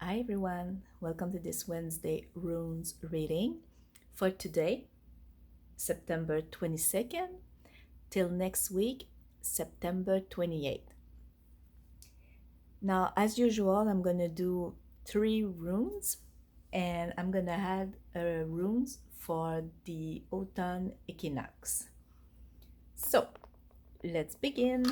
Hi everyone, welcome to this Wednesday runes reading for today, September 22nd, till next week, September 28th. Now, as usual, I'm going to do 3 runes and I'm going to add runes for the autumn equinox. So, let's begin.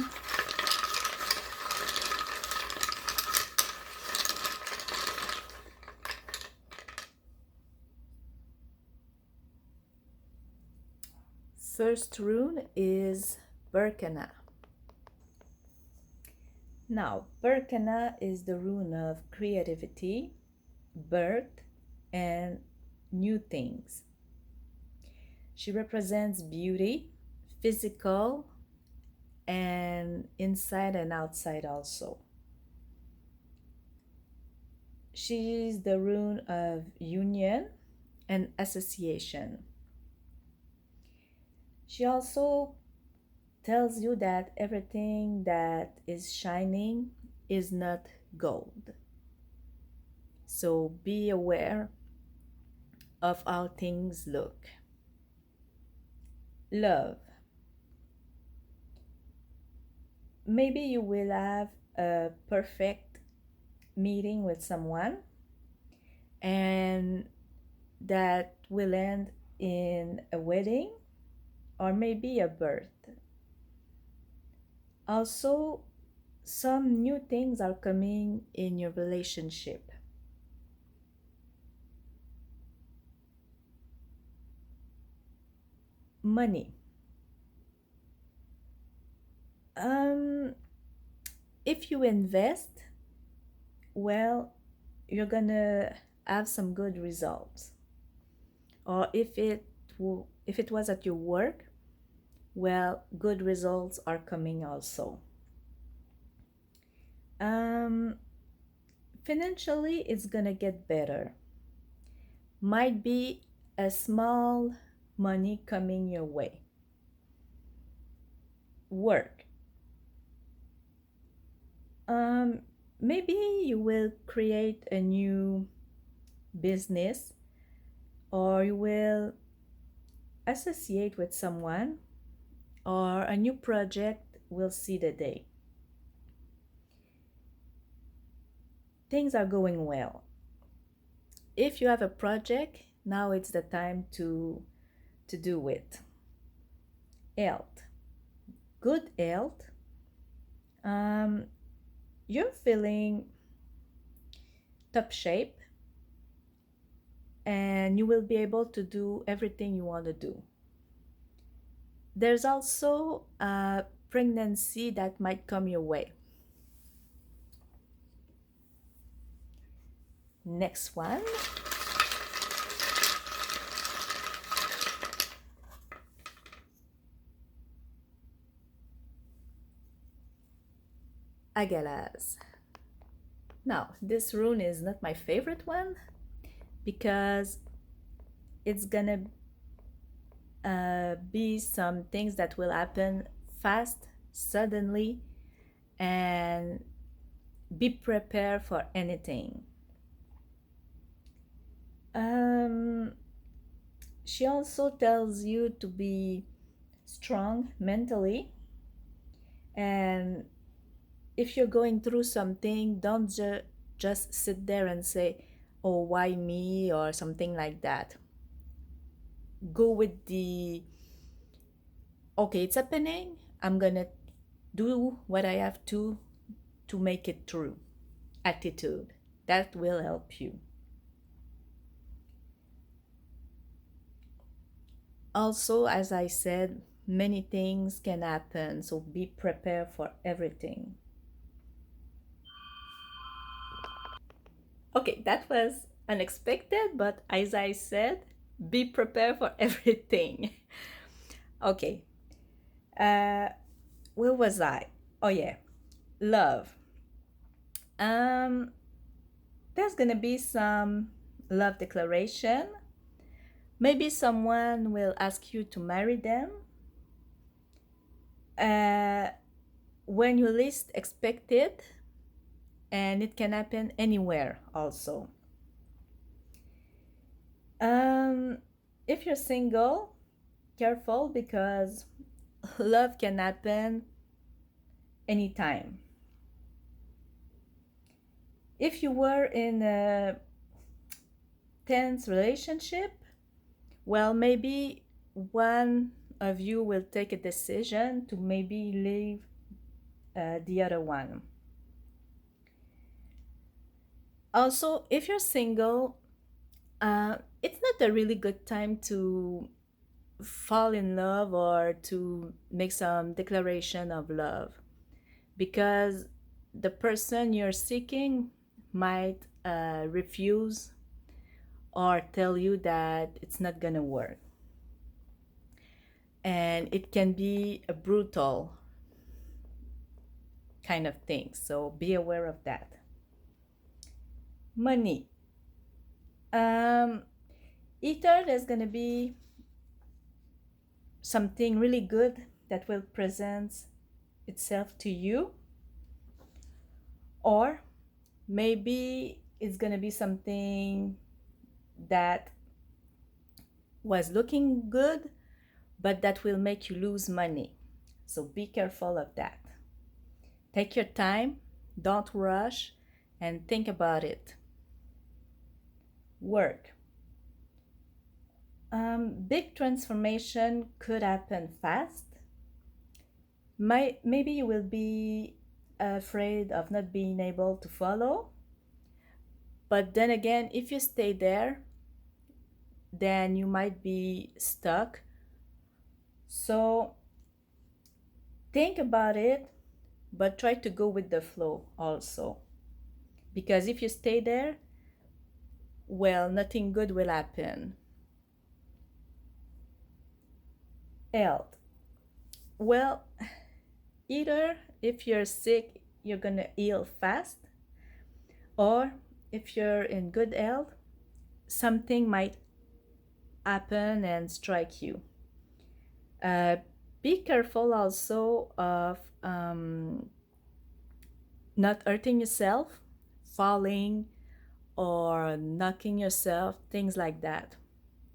First rune is Birkena. Now, Birkena is the rune of creativity, birth, and new things. She represents beauty, physical, and inside and outside also. She is the rune of union and association. She also tells you that everything that is shining is not gold. So be aware of how things look. Love. Maybe you will have a perfect meeting with someone and that will end in a wedding or maybe a birth. Also, some new things are coming in your relationship. Money. If you invest, well, you're gonna have some good results. Or if it was at your work, well, good results are coming also. Financially, it's gonna get better. Might be a small money coming your way. Work. Maybe you will create a new business or you will associate with someone or a new project will see the day. Things are going well. If you have a project, now it's the time to do it. Health. Good health. You're feeling top shape and you will be able to do everything you want to do. There's also a pregnancy that might come your way. Next one. Aguilas. Now, this rune is not my favorite one because it's gonna be some things that will happen fast, suddenly, and be prepared for anything. She also tells you to be strong mentally, and if you're going through something, don't just sit there and say, oh, why me, or something like that. Go with the, okay, it's happening, I'm gonna do what I have to make it through attitude. That will help you. Also, as I said, many things can happen, so be prepared for everything. Okay, that was unexpected, but as I said, be prepared for everything. Okay, where was I? Oh yeah, love. There's gonna be some love declaration. Maybe someone will ask you to marry them. When you least expect it, and it can happen anywhere also. Um, if you're single, careful because love can happen anytime. If you were in a tense relationship, well, maybe one of you will take a decision to maybe leave the other one. Also, if you're single, it's not a really good time to fall in love or to make some declaration of love because the person you're seeking might refuse or tell you that it's not gonna work. And it can be a brutal kind of thing, so be aware of that. Money. Um, Either there's gonna be something really good that will present itself to you, or maybe it's gonna be something that was looking good but that will make you lose money. So be careful of that. Take your time, don't rush, and think about it. Work. Big transformation could happen fast. Maybe you will be afraid of not being able to follow. But then again, if you stay there, then you might be stuck. So think about it, but try to go with the flow also. Because if you stay there, well, nothing good will happen. Health. Well, either if you're sick, you're gonna heal fast, or if you're in good health, something might happen and strike you. Uh, be careful also of not hurting yourself, falling, or knocking yourself, things like that.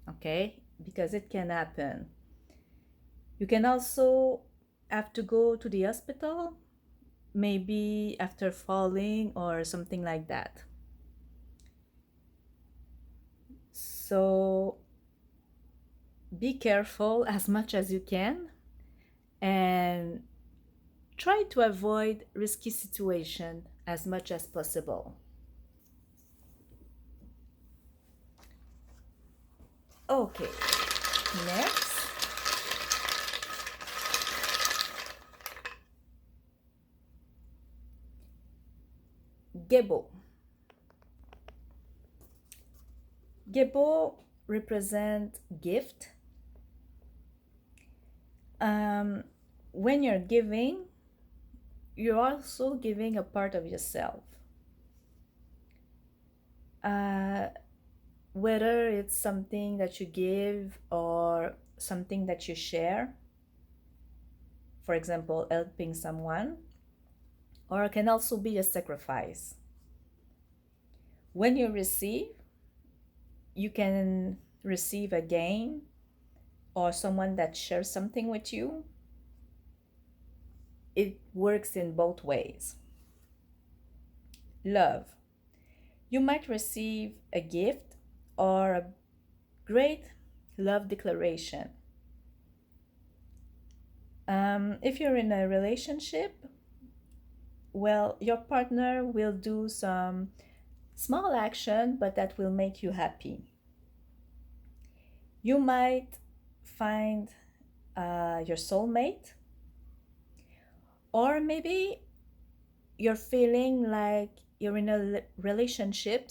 Okay? Because it can happen. You can also have to go to the hospital, maybe after falling or something like that. So be careful as much as you can and try to avoid risky situation as much as possible. Okay, next. Gebo. Gebo represent gift. When you're giving, you're also giving a part of yourself. Uh, Whether it's something that you give or something that you share, for example, helping someone, or it can also be a sacrifice. When you receive, you can receive a gain or someone that shares something with you. It works in both ways. Love. You might receive a gift or a great love declaration. If you're in a relationship, well, your partner will do some small action, but that will make you happy. You might find your soulmate, or maybe you're feeling like you're in a relationship,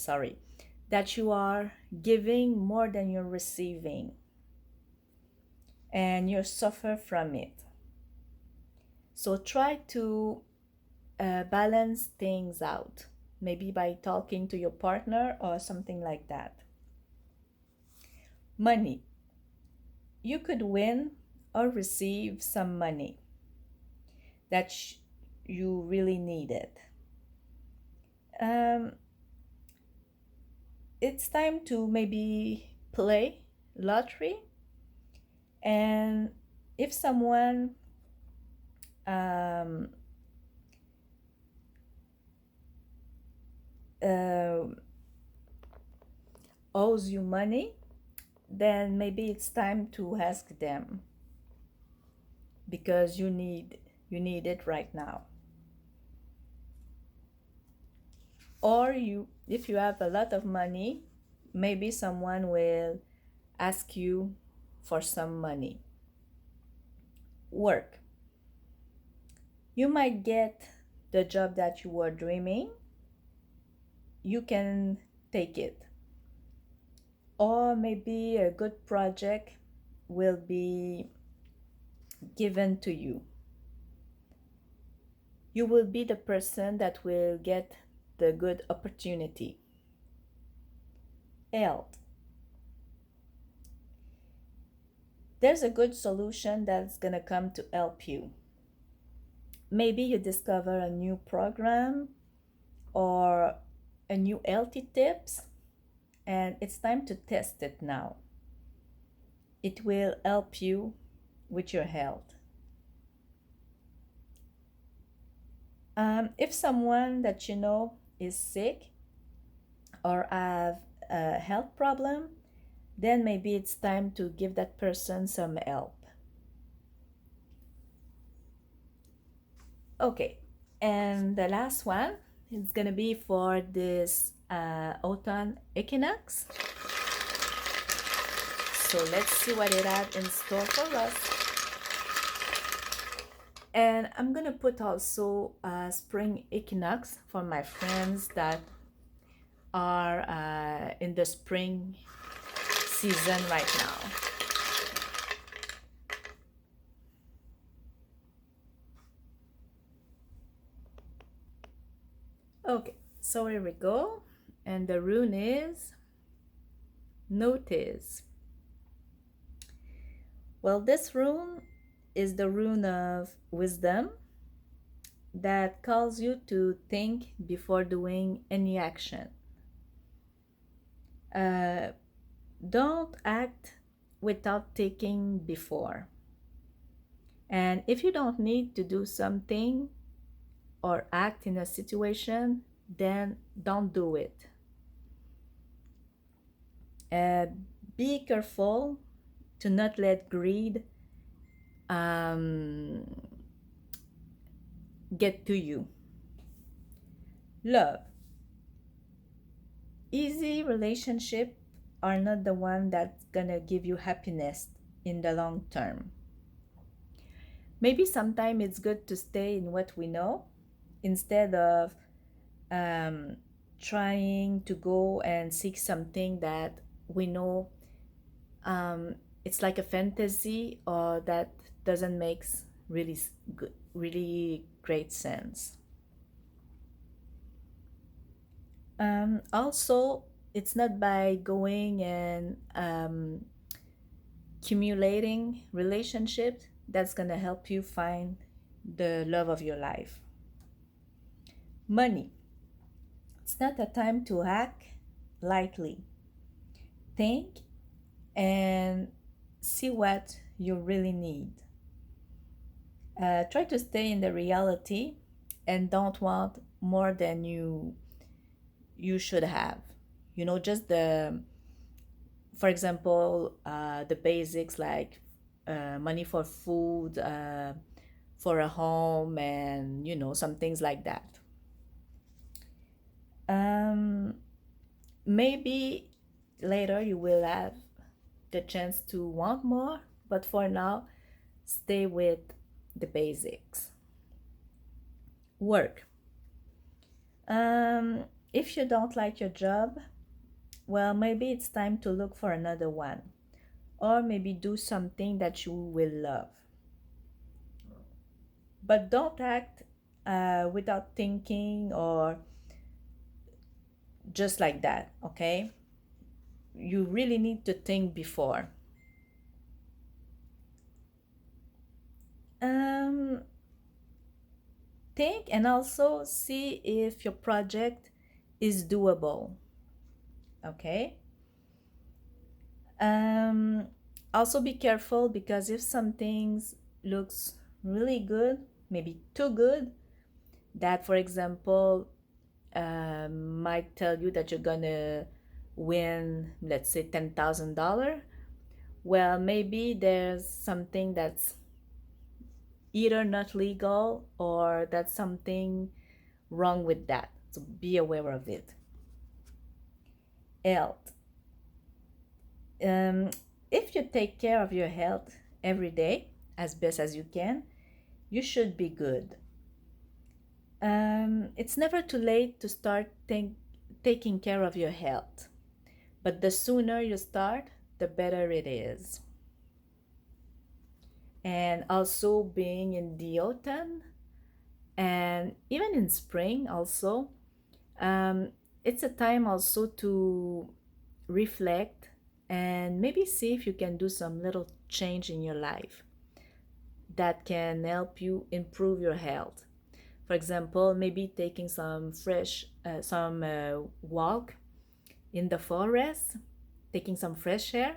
that you are giving more than you're receiving, and you suffer from it. So try to balance things out, maybe by talking to your partner or something like that. Money. You could win or receive some money that you really needed. Um, it's time to maybe play lottery, and if someone um, uh, owes you money, then maybe it's time to ask them because you need it right now. Or you if you have a lot of money, maybe someone will ask you for some money. Work. You might get the job that you were dreaming. You can take it. Or maybe a good project will be given to you. You will be the person that will get the good opportunity. Health. There's a good solution that's going to come to help you. Maybe you discover a new program or a new healthy tips, and it's time to test it now. It will help you with your health. If someone that you know is sick or have a health problem, then maybe it's time to give that person some help. Okay, and the last one is gonna be for this autumn equinox. So let's see what it had in store for us. And I'm gonna put also a spring equinox for my friends that are in the spring season right now. Okay, so here we go. And the rune is notice. Well, this rune is the rune of wisdom that calls you to think before doing any action. Uh, don't act without thinking before. And if you don't need to do something or act in a situation, then don't do it. Uh, be careful to not let greed um, get to you. Love. Easy relationship are not the one that's gonna give you happiness in the long term. Maybe sometimes it's good to stay in what we know instead of um, trying to go and seek something that we know um, it's like a fantasy or that doesn't make really good, really great sense. Also, it's not by going and accumulating relationships that's gonna help you find the love of your life. Money. It's not a time to act lightly. Think and see what you really need. Try to stay in the reality and don't want more than you should have. Just for example, the basics like money for food, for a home, and some things like that. Um, Maybe later you will have the chance to want more, but for now, stay with the basics. Work. Um, if you don't like your job, well, maybe it's time to look for another one, or maybe do something that you will love. But don't act without thinking or just like that, okay? You really need to think before. Um, think and also see if your project is doable. Okay. Um, Also be careful, because if some things looks really good, maybe too good, that for example might tell you that you're gonna win, let's say $10,000. Well, maybe there's something that's either not legal or that's something wrong with that. So be aware of it. Health. Um, if you take care of your health every day as best as you can, you should be good. It's never too late to start taking care of your health, but the sooner you start, the better it is. And also, being in the autumn and even in spring, also, um, it's a time also to reflect and maybe see if you can do some little change in your life that can help you improve your health. For example, maybe taking some walk in the forest, taking some fresh air,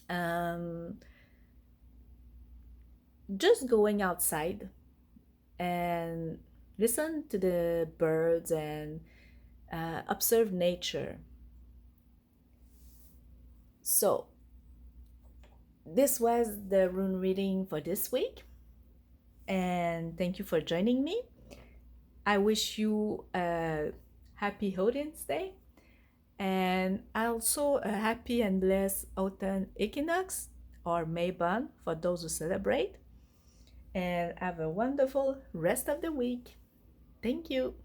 um, just going outside and listen to the birds and observe nature. So, this was the rune reading for this week, and thank you for joining me. I wish you a happy Odin's Day and also a happy and blessed autumn equinox or Maybon for those who celebrate. And have a wonderful rest of the week. Thank you.